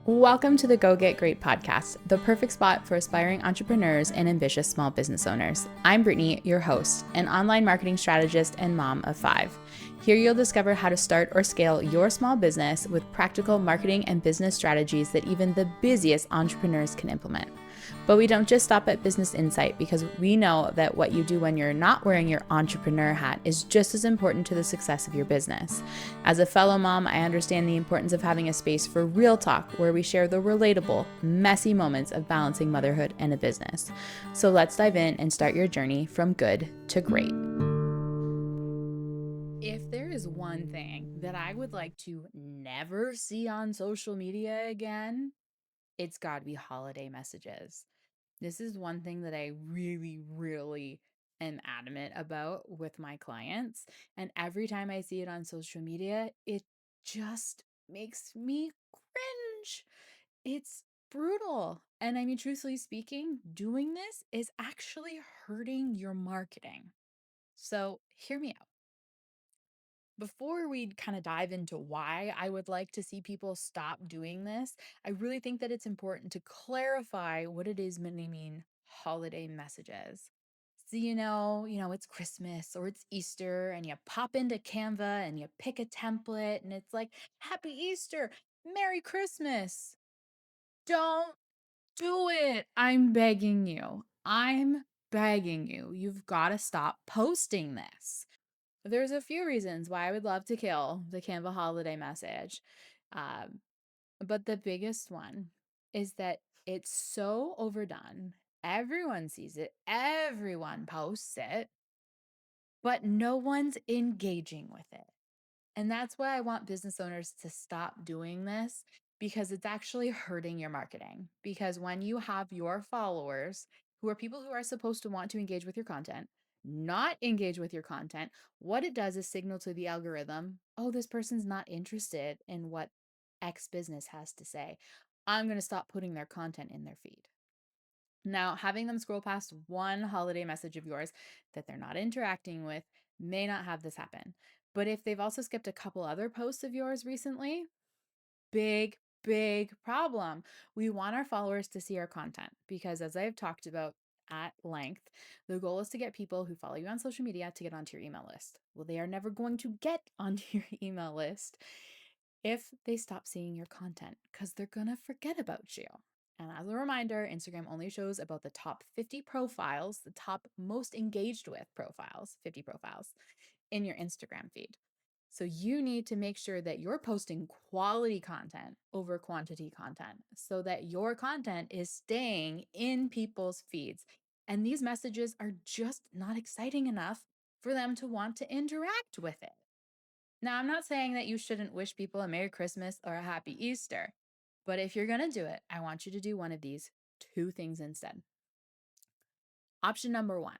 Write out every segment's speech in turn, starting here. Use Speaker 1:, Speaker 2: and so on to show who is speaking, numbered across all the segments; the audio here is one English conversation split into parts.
Speaker 1: Welcome to the Go Get Great podcast, the perfect spot for aspiring entrepreneurs and ambitious small business owners. I'm Brittany, your host, an online marketing strategist and mom of 5. Here you'll discover how to start or scale your small business with practical marketing and business strategies that even the busiest entrepreneurs can implement. But we don't just stop at business insight, because we know that what you do when you're not wearing your entrepreneur hat is just as important to the success of your business. As a fellow mom, I understand the importance of having a space for real talk where we share the relatable, messy moments of balancing motherhood and a business. So let's dive in and start your journey from good to great. If there is one thing that I would like to never see on social media again, it's got to be holiday messages. This is one thing that I really am adamant about with my clients. And every time I see it on social media, it just makes me cringe. It's brutal. And I mean, truthfully speaking, doing this is actually hurting your marketing. So hear me out. Before we kind of dive into why I would like to see people stop doing this, I really think that it's important to clarify what it is when they mean holiday messages. So, it's Christmas or it's Easter, and you pop into Canva and you pick a template and it's like, Happy Easter, Merry Christmas. Don't do it. I'm begging you. I'm begging you. You've got to stop posting this. There's a few reasons why I would love to kill the Canva holiday message. Um, but the biggest one is that it's so overdone. Everyone sees it, everyone posts it, but no one's engaging with it. And that's why I want business owners to stop doing this, because it's actually hurting your marketing. Because when you have your followers, who are people who are supposed to want to engage with your content, not engage with your content, what it does is signal to the algorithm, oh, this person's not interested in what X business has to say. I'm going to stop putting their content in their feed. Now, having them scroll past one holiday message of yours that they're not interacting with may not have this happen. But if they've also skipped a couple other posts of yours recently, big problem. We want our followers to see our content because, as I've talked about at length, the goal is to get people who follow you on social media to get onto your email list. Well, they are never going to get onto your email list if they stop seeing your content, because they're going to forget about you. And as a reminder, Instagram only shows about the top 50 profiles, the top most engaged with profiles, 50 profiles in your Instagram feed. So you need to make sure that you're posting quality content over quantity content so that your content is staying in people's feeds. And these messages are just not exciting enough for them to want to interact with it. Now, I'm not saying that you shouldn't wish people a Merry Christmas or a Happy Easter, but if you're going to do it, I want you to do one of these two things instead. Option number 1,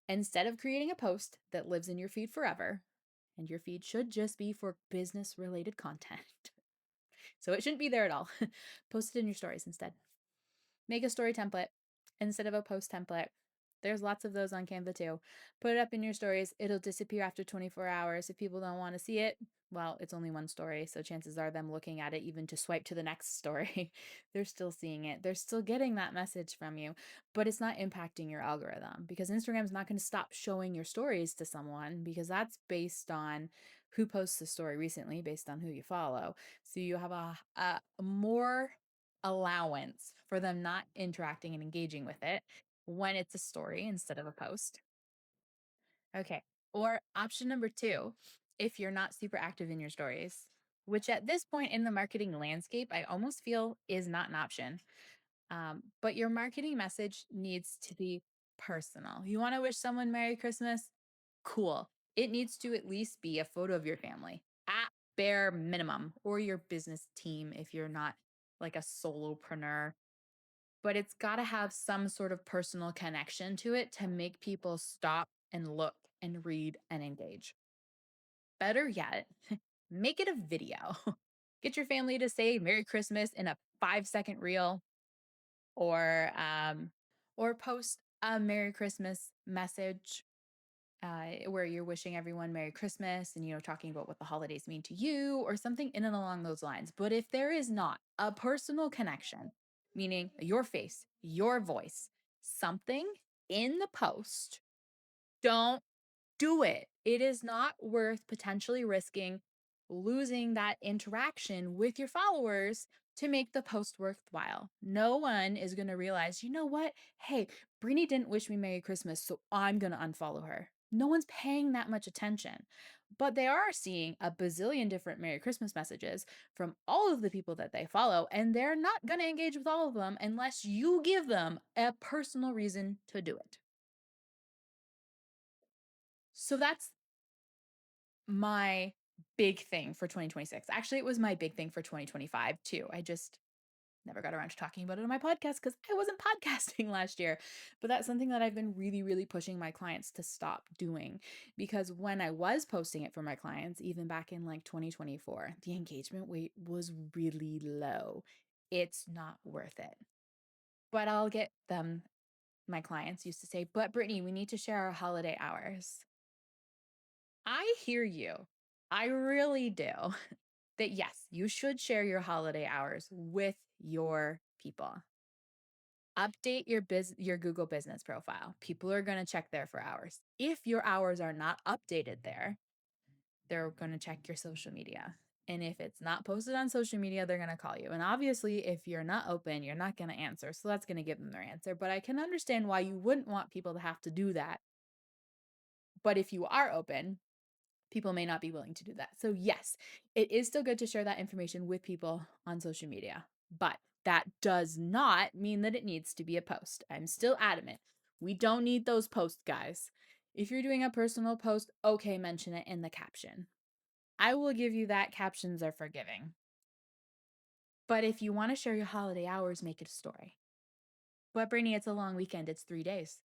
Speaker 1: instead of creating a post that lives in your feed forever, and your feed should just be for business related content, so it shouldn't be there at all, post it in your stories instead. Make a story template instead of a post template. There's lots of those on Canva too. Put it up in your stories. It'll disappear after 24 hours. If people don't want to see it, well, it's only one story. So chances are them looking at it, even to swipe to the next story, they're still seeing it. They're still getting that message from you, but it's not impacting your algorithm, because Instagram's not going to stop showing your stories to someone, because that's based on who posts the story recently, based on who you follow. So you have a more allowance for them not interacting and engaging with it when it's a story instead of a post. Okay. Or option number 2, if you're not super active in your stories, which at this point in the marketing landscape, I almost feel is not an option. But your marketing message needs to be personal. You want to wish someone Merry Christmas? Cool. It needs to at least be a photo of your family at bare minimum, or your business team if you're not like a solopreneur. But it's got to have some sort of personal connection to it to make people stop and look and read and engage. Better yet, make it a video. Get your family to say Merry Christmas in a 5-second reel, or or post a Merry Christmas message where you're wishing everyone Merry Christmas and, talking about what the holidays mean to you or something in and along those lines. But if there is not a personal connection, meaning your face, your voice, something in the post, don't do it. It is not worth potentially risking losing that interaction with your followers to make the post worthwhile. No one is going to realize, you know what? Hey, Brittany didn't wish me Merry Christmas, so I'm going to unfollow her. No one's paying that much attention, but they are seeing a bazillion different Merry Christmas messages from all of the people that they follow, and they're not going to engage with all of them unless you give them a personal reason to do it. So that's my big thing for 2026. Actually, it was my big thing for 2025 too. I just never got around to talking about it on my podcast because I wasn't podcasting last year. But that's something that I've been really, really pushing my clients to stop doing, because when I was posting it for my clients, even back in like 2024, the engagement rate was really low. It's not worth it. But I'll get them, my clients used to say, but Brittany, we need to share our holiday hours. I hear you. I really do. That yes, you should share your holiday hours with your people. Update your Google business profile. People are going to check there for hours. If your hours are not updated there, they're going to check your social media. And if it's not posted on social media, they're going to call you. And obviously, if you're not open, you're not going to answer. So that's going to give them their answer. But I can understand why you wouldn't want people to have to do that. But if you are open, people may not be willing to do that. So, yes, it is still good to share that information with people on social media, but that does not mean that it needs to be a post. I'm still adamant. We don't need those posts, guys. If you're doing a personal post, okay, mention it in the caption. I will give you that. Captions are forgiving. But if you want to share your holiday hours, make it a story. But Brittany, it's a long weekend. It's 3 days.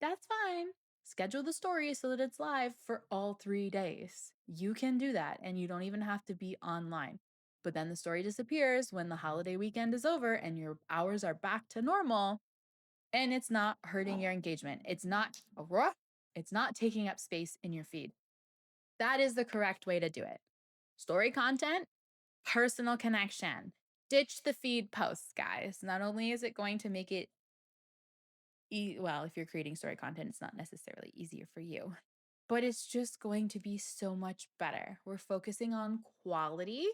Speaker 1: That's fine. Schedule the story so that it's live for all 3 days. You can do that, and you don't even have to be online. But then the story disappears when the holiday weekend is over and your hours are back to normal, and it's not hurting your engagement. It's not taking up space in your feed. That is the correct way to do it. Story content, personal connection. Ditch the feed posts, guys. Not only is it going to make it well, if you're creating story content, it's not necessarily easier for you, but it's just going to be so much better. We're focusing on quality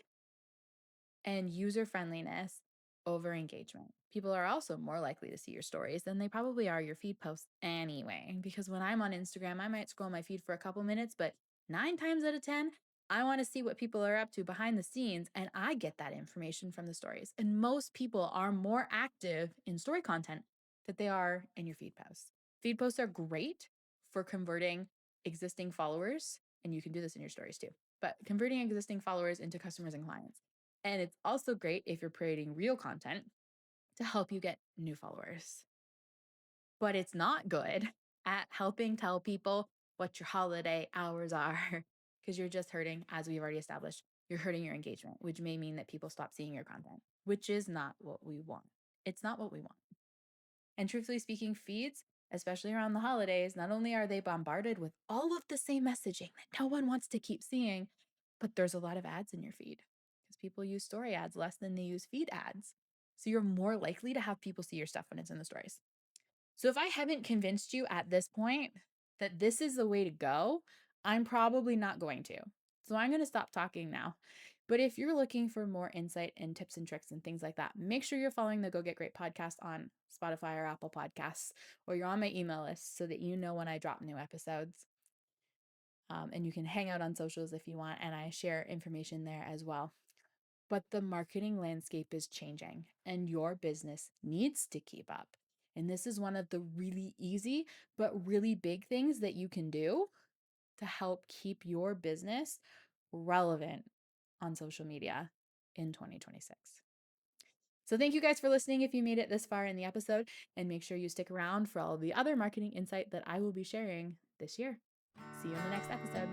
Speaker 1: and user friendliness over engagement. People are also more likely to see your stories than they probably are your feed posts anyway. Because when I'm on Instagram, I might scroll my feed for a couple minutes, but 9 times out of 10, I want to see what people are up to behind the scenes. And I get that information from the stories. And most people are more active in story content than they are in your feed posts. Feed posts are great for converting existing followers. And you can do this in your stories too, but converting existing followers into customers and clients. And it's also great if you're creating real content to help you get new followers. But it's not good at helping tell people what your holiday hours are, because you're just hurting, as we've already established, you're hurting your engagement, which may mean that people stop seeing your content, which is not what we want. It's not what we want. And truthfully speaking, feeds, especially around the holidays, not only are they bombarded with all of the same messaging that no one wants to keep seeing, but there's a lot of ads in your feed because people use story ads less than they use feed ads. So you're more likely to have people see your stuff when it's in the stories. So if I haven't convinced you at this point that this is the way to go, I'm probably not going to. So I'm going to stop talking now. But if you're looking for more insight and tips and tricks and things like that, make sure you're following the Go Get Great podcast on Spotify or Apple Podcasts, or you're on my email list so that you know when I drop new episodes. And you can hang out on socials if you want, and I share information there as well. But the marketing landscape is changing, and your business needs to keep up. And this is one of the really easy, but really big things that you can do to help keep your business relevant on social media in 2026. So thank you guys for listening if you made it this far in the episode, and make sure you stick around for all the other marketing insight that I will be sharing this year. See you in the next episode.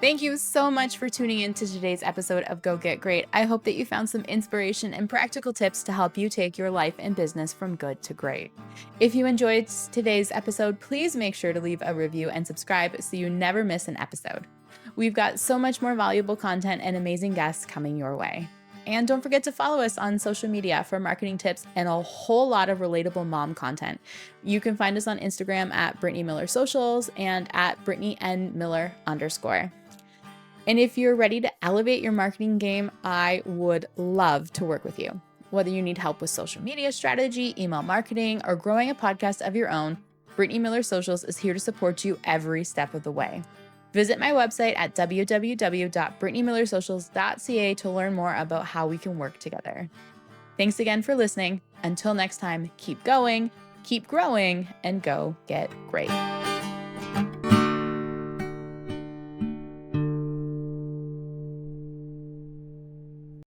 Speaker 1: Thank you so much for tuning in to today's episode of Go Get Great. I hope that you found some inspiration and practical tips to help you take your life and business from good to great. If you enjoyed today's episode, please make sure to leave a review and subscribe so you never miss an episode. We've got so much more valuable content and amazing guests coming your way. And don't forget to follow us on social media for marketing tips and a whole lot of relatable mom content. You can find us on Instagram at Brittany Miller Socials and at Brittany N Miller _. And if you're ready to elevate your marketing game, I would love to work with you. Whether you need help with social media strategy, email marketing, or growing a podcast of your own, Brittany Miller Socials is here to support you every step of the way. Visit my website at www.brittnymillersocials.ca to learn more about how we can work together. Thanks again for listening. Until next time, keep going, keep growing, and go get great.